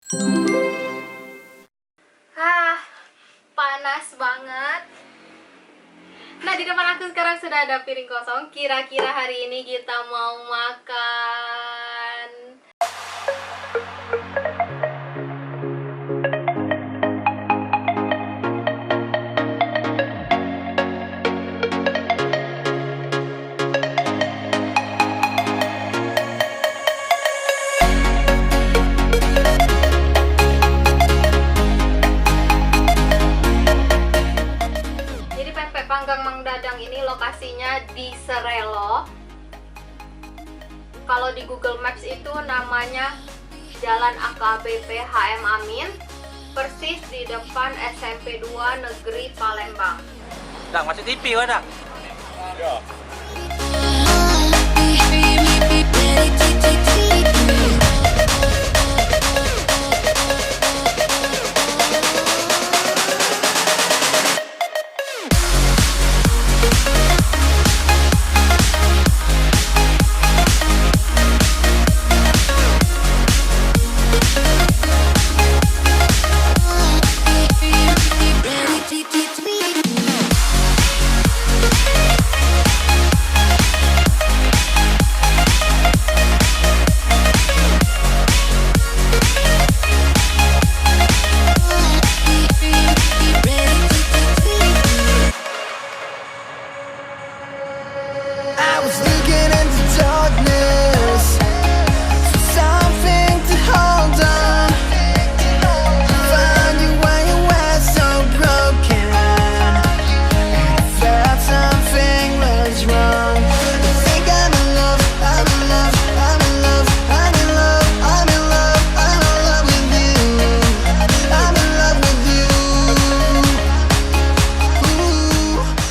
Hah, panas banget. Nah, di depan aku sekarang sudah ada piring kosong. Kira-kira hari ini kita mau makan. Jadi pempek panggang Mang Dadang ini lokasinya di Serelo. Kalau di Google Maps itu namanya Jalan AKBP HM Amin, persis di depan SMP 2 Negeri Palembang. Dak, masuk TV kan, Dak? Ya. I was looking into darkness for something to hold on. Found you when you were so broken, and I felt something was wrong. I think I'm in love, I'm in love, I'm in love, I'm in love, I'm in love, I'm in love with you. I'm in love with you.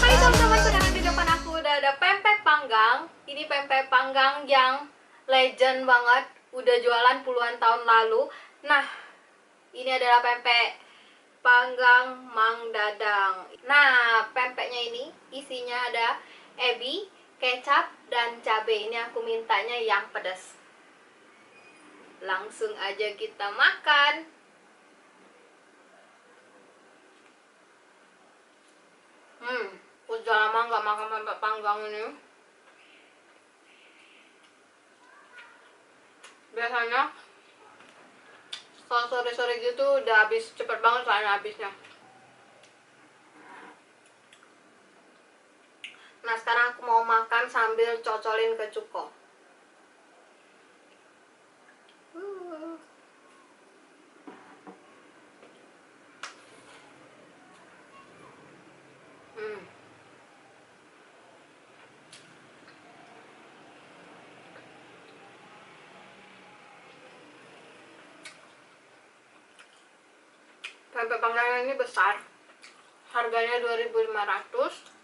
Hai teman-teman, sekarang di depan aku udah ada pempek panggang. Ini pempek panggang yang legend banget, udah jualan puluhan tahun lalu. Nah, ini adalah pempek panggang Mang Dadang. Nah, pempeknya ini isinya ada ebi, kecap, dan cabai. Ini aku mintanya yang pedas. Langsung aja kita makan. Udah lama nggak makan pempek panggang ini. Biasanya kalau sore-sore gitu udah habis cepet banget soalnya habisnya. Nah, sekarang aku mau makan sambil cocolin ke cuko. Pempek panggang ini besar, harganya 2.500.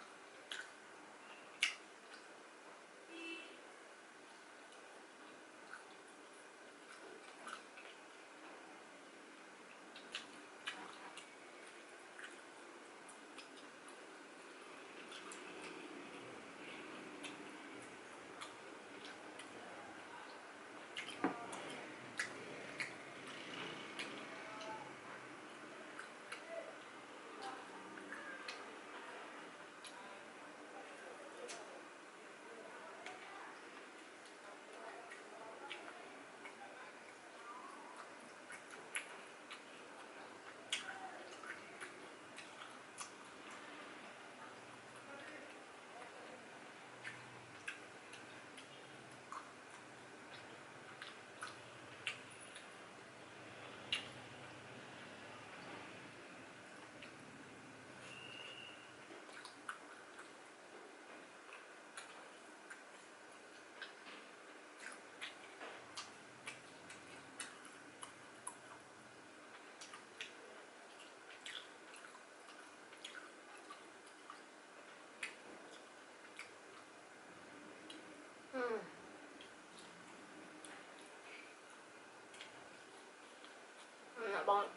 Enak banget.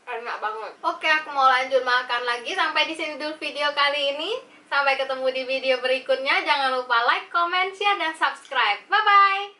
Enak banget. Oke, aku mau lanjut makan lagi. Sampai di sini dulu video kali ini. Sampai ketemu di video berikutnya. Jangan lupa like, comment, share, dan subscribe. Bye-bye.